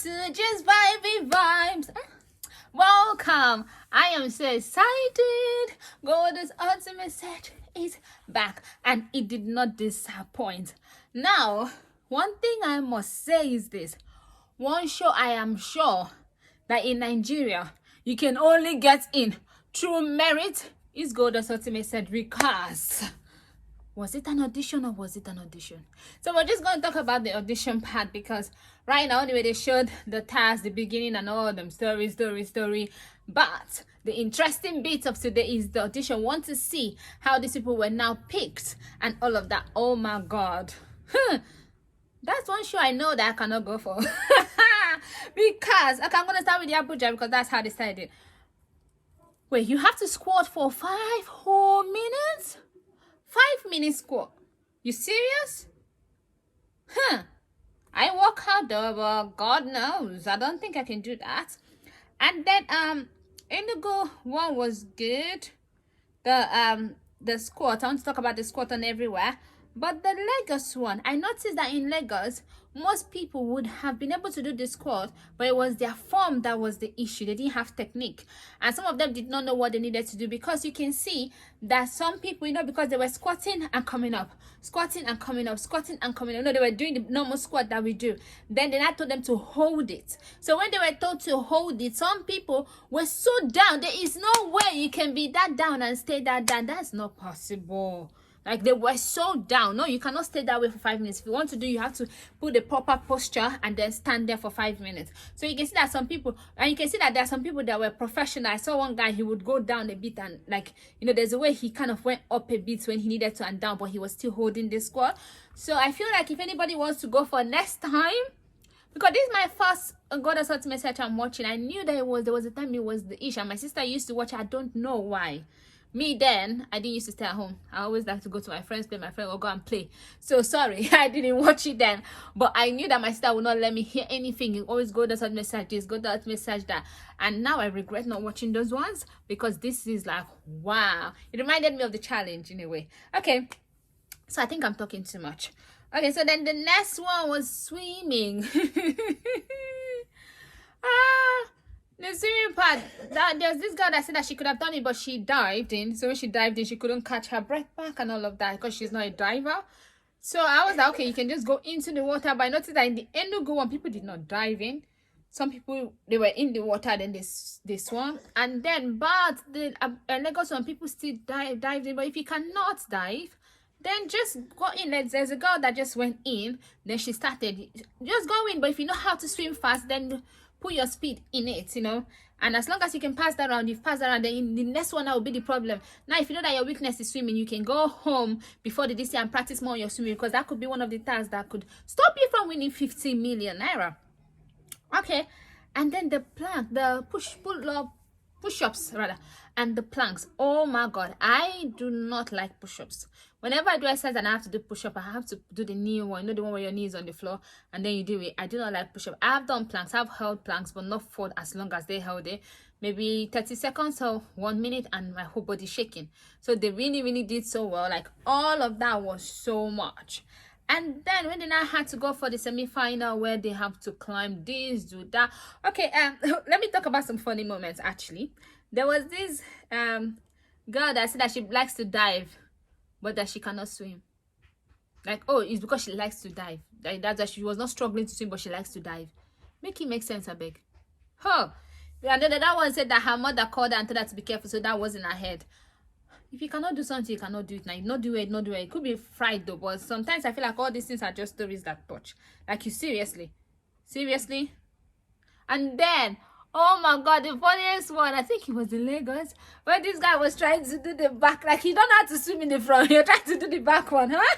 to just vibey vibes. Welcome. I am so excited. Gulder's ultimate set is back and it did not disappoint. Now, one thing I must say is this. One show I am sure that in Nigeria, you can only get in through merit is Gulder's ultimate set recast. Was it an audition or was it an audition? So we're just going to talk about the audition part because right now, anyway, they showed the task, the beginning and all of them, story. But the interesting bit of today is the audition. Want to see how these people were now picked and all of that. Oh my God. That's one show I know that I cannot go for. Because, okay, I'm going to start with the Abuja because that's how they started it. Wait, you have to squat for 5 whole minutes? 5-minute squat. You serious? I work hard though, but God knows I don't think I can do that. And then Indigo one was good. The squat. I want to talk about the squat on everywhere. But the Lagos one, I noticed that in Lagos, most people would have been able to do the squat, but it was their form that was the issue. They didn't have technique. And some of them did not know what they needed to do because you can see that some people, because they were squatting and coming up, squatting and coming up, squatting and coming up. They were doing the normal squat that we do. Then they told them to hold it. So when they were told to hold it, some people were so down. There is no way you can be that down and stay that down. That's not possible. Like they were so down. No, you cannot stay that way for 5 minutes. If you want to do, you have to put the proper posture and then stand there for 5 minutes. So you can see that some people, and you can see that there are some people that were professional. I saw one guy, he would go down a bit and there's a way he kind of went up a bit when he needed to and down, but he was still holding the squat. So I feel like if anybody wants to go for next time, because this is my first Gulder's ultimate set I'm watching. I knew that there was a time it was the ish, and my sister used to watch. I don't know why. Me then, I didn't used to stay at home. I always like to go to my friends, play my friend, or go and play. So sorry, I didn't watch it then. But I knew that my sister would not let me hear anything. You always go to that message this, go to that message that. And now I regret not watching those ones because this is like, wow. It reminded me of the challenge in a way. Okay, so I think I'm talking too much. Okay, so then the next one was swimming. The swimming part, there's this girl that said that she could have done it, but she dived in. So when she dived in, she couldn't catch her breath back and all of that because she's not a diver. So I was like, okay, you can just go into the water. But I noticed that in the Enugu one, people did not dive in. Some people, they were in the water, then they swam. And then, but the Lagos one, people still dived in. But if you cannot dive, then just go in. There's a girl that just went in. Then she started. Just go in. But if you know how to swim fast, then put your speed in it, and as long as you can pass that round, you've passed that round, then in the next one that will be the problem. Now if you know that your weakness is swimming, you can go home before the DC and practice more on your swimming, because that could be one of the tasks that could stop you from winning 50 million naira. Okay, and then the plank, the push-ups rather, and the planks. Oh my God, I do not like push-ups. Whenever I do exercise and I have to do push-up, I have to do the knee one, the one where your knee is on the floor and then you do it. I do not like push-up. I have done planks, I've held planks, but not for as long as they held it. Maybe 30 seconds or 1 minute and my whole body shaking. So they really did so well. Like all of that was so much. And then when I had to go for the semi-final where they have to climb this, do that. Okay, let me talk about some funny moments actually. There was this girl that said that she likes to dive, but that she cannot swim. Like, oh, it's because she likes to dive. That's why she was not struggling to swim, but she likes to dive. Make it make sense, I beg. Huh. And then that one said that her mother called her and told her to be careful, so that was in her head. If you cannot do something, you cannot do it now. You not do it. It could be fried though, but sometimes I feel like all these things are just stories that touch. Like you seriously. And then, oh my God, the funniest one, I think it was in Lagos, when this guy was trying to do the back, like he don't know how to swim in the front, you're trying to do the back one, huh?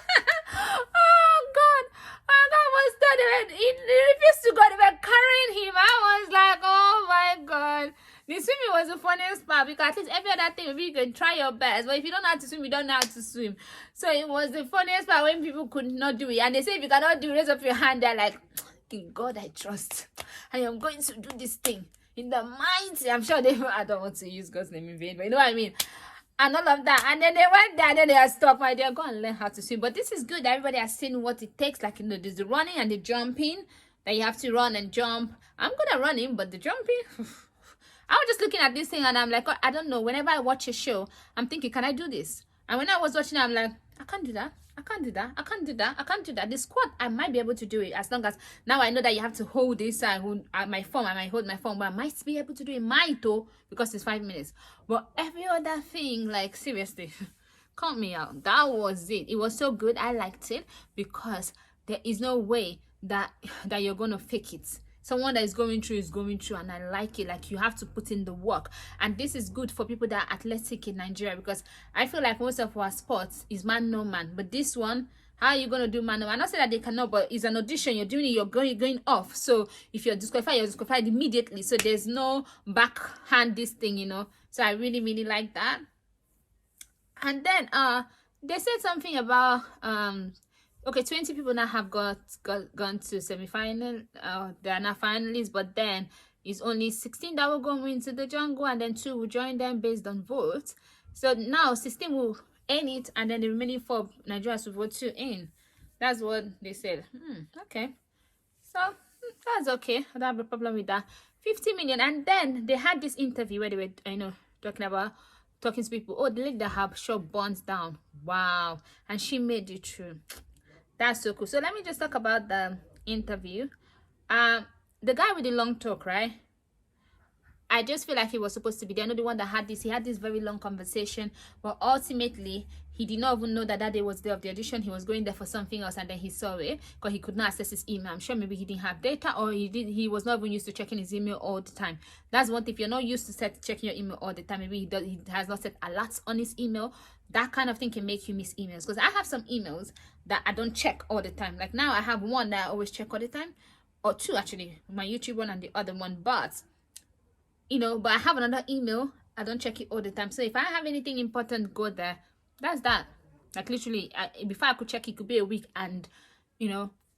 Oh God, and that was done, he refused to go, they were carrying him. I was like, oh my God. The swimming was the funniest part because at least every other thing, maybe you can try your best, but if you don't know how to swim, you don't know how to swim. So it was the funniest part when people could not do it, and they say if you cannot do it, raise up your hand, they're like, in God I trust, I am going to do this thing. In the mind, I'm sure I don't want to use God's name in vain, but you know what I mean. And all of that, and then they went there, and then they are stuck. My dear, go and learn how to swim. But this is good. Everybody has seen what it takes. Like there's the running and the jumping. that you have to run and jump. I'm good at running, but the jumping, I was just looking at this thing and I'm like, oh, I don't know. Whenever I watch a show, I'm thinking, can I do this? And when I was watching, I'm like, I can't do that. I can't do that. I can't do that. I can't do that. The squat, I might be able to do it, as long as now I know that you have to hold this. I hold my phone. I might hold my phone, but I might be able to do it. Might though, because it's 5 minutes. But every other thing, like seriously, count me out. That was it. It was so good. I liked it because there is no way that you're gonna fake it. Someone that is going through, and I like it. Like, you have to put in the work, and this is good for people that are athletic in Nigeria, because I feel like most of our sports is man no man, but this one, how are you going to do man no man? I'm not saying that they cannot, but it's an audition. You're doing it, you're going off. So if you're disqualified immediately. So there's no backhand this thing, so I really, really like that. And then they said something about okay, 20 people now have gone to semi-final. They are not finalists, but then it's only 16 that will go into the jungle, and then 2 will join them based on votes. So now 16 will earn it, and then the remaining 4 Nigerians will vote to in. That's what they said. Okay, so that's okay. I don't have a problem with that. 50 million, and then they had this interview where they were, talking to people. Oh, the lady that have shop burns down. Wow, and she made it through. That's so cool. So let me just talk about the interview. The guy with the long talk, right? I just feel like he was supposed to be there. I know the one that had this. He had this very long conversation, but ultimately he did not even know that day was the day of the audition. He was going there for something else, and then he saw it because he could not access his email. I'm sure maybe he didn't have data, or he was not even used to checking his email all the time. That's one thing. If you're not used to checking your email all the time, maybe he has not set alerts on his email. That kind of thing can make you miss emails, because I have some emails that I don't check all the time. Like now I have one that I always check all the time, or 2 actually, my YouTube one and the other one. But but I have another email, I don't check it all the time. So if I have anything important go there, that's that. Like literally, before I could check, it could be a week, and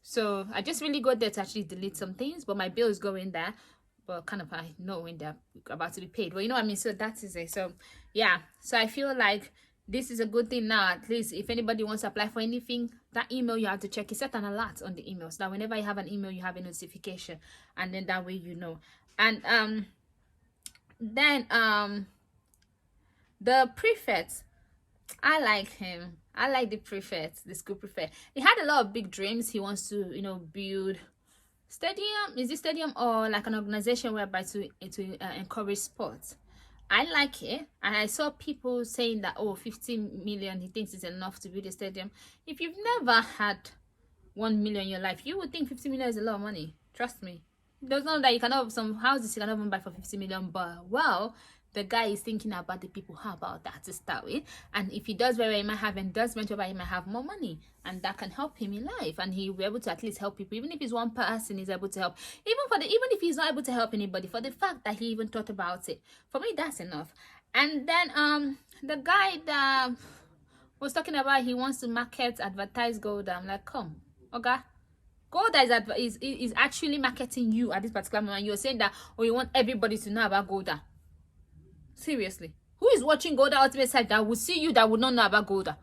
so I just really go there to actually delete some things. But my bill is going there, but kind of I know when they're about to be paid. Well, you know what I mean. So that is it. So yeah, so I feel like this is a good thing now. At least if anybody wants to apply for anything, that email you have to check. You set an alert on the email, so that whenever you have an email, you have a notification, and then that way you know. And then the prefect, I like him. I like the prefect, the school prefect. He had a lot of big dreams. He wants to build stadium. Is this stadium or like an organization whereby to encourage sports? I like it, and I saw people saying that 15 million he thinks is enough to build a stadium. If you've never had 1 million in your life, you would think 50 million is a lot of money. Trust me. There's no that you cannot have some houses you cannot even buy for 50 million, but well, the guy is thinking about the people. How about that to start with? And if he does very well, he might have endorsement whereby he might have more money, and that can help him in life, and he'll be able to at least help people. Even if he's one person, he's able to help. Even if he's not able to help anybody, for the fact that he even thought about it, for me that's enough. And then the guy that was talking about he wants to advertise Gulder. I'm like, come, okay. Gulder is actually marketing you at this particular moment. You're saying that, you want everybody to know about Gulder. Seriously, who is watching Gulder Ultimate Site that will see you that would not know about Gulder?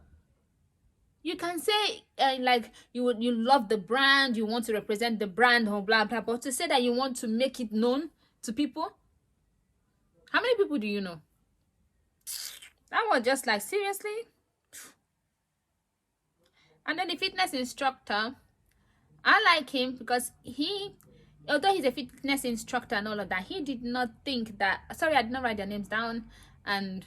You can say like you love the brand, you want to represent the brand, or blah blah, but to say that you want to make it known to people, how many people do you know? That was just like, seriously. And then the fitness instructor, I like him because although he's a fitness instructor and all of that, he did not think that, sorry, I did not write their names down, and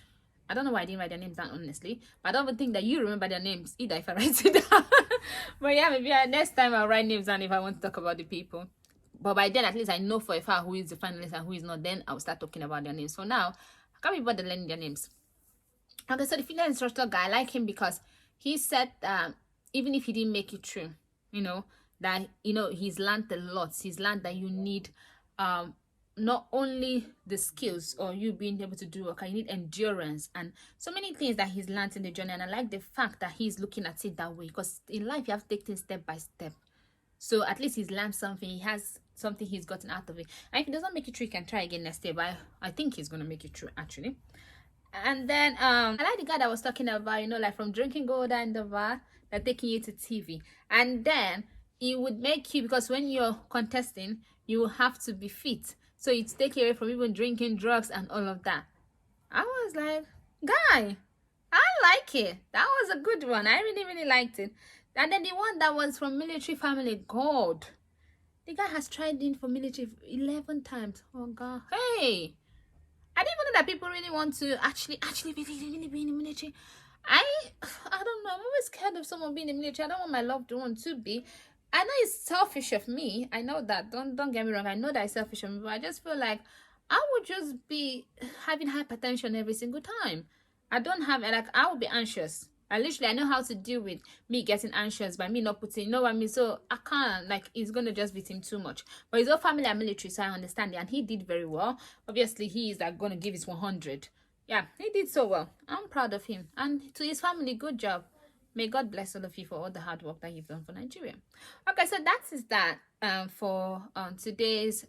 I don't know why I didn't write their names down, honestly, but I don't even think that you remember their names either if I write it down. But yeah, maybe next time I'll write names down if I want to talk about the people. But by then, at least I know for a fact who is the finalist and who is not. Then I'll start talking about their names. So now, I can't be bothered learning their names. Okay, so the fitness instructor guy, I like him because he said that even if he didn't make it through, that he's learned a lot. He's learned that you need not only the skills or you being able to do work, you need endurance and so many things that he's learned in the journey. And I like the fact that he's looking at it that way, because in life you have to take things step by step. So at least he's learned something. He has something he's gotten out of it. And if he doesn't make it through, he can try again next year. But I think he's gonna make it through actually. And then I like the guy that was talking about, like from drinking Gulder in the bar, they're taking you to TV. And then it would make you, because when you're contesting, you have to be fit. So it's take away from even drinking drugs and all of that. I was like, guy, I like it. That was a good one. I really, really liked it. And then the one that was from military family, God. The guy has tried in for military 11 times. Oh, God. Hey! I didn't even know that people really want to actually really be in the military. I don't know. I'm always scared of someone being in the military. I don't want my loved one to be. I know it's selfish of me. I know that. Don't get me wrong. I know that it's selfish of me, but I just feel like I would just be having hypertension every single time. I don't have, like, I would be anxious. I know how to deal with me getting anxious by me not putting, you know what I mean? So I can't, like, it's gonna just beat him too much. But his whole family are military, so I understand it, and he did very well. Obviously, he is, like, gonna give his 100. Yeah, he did so well. I'm proud of him, and to his family, good job. May God bless all of you for all the hard work that you've done for Nigeria. Okay, so that is that for today's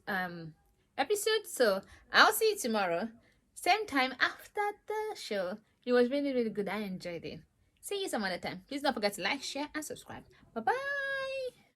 episode. So I'll see you tomorrow, same time after the show. It was really, really good. I enjoyed it. See you some other time. Please don't forget to like, share, and subscribe. Bye bye.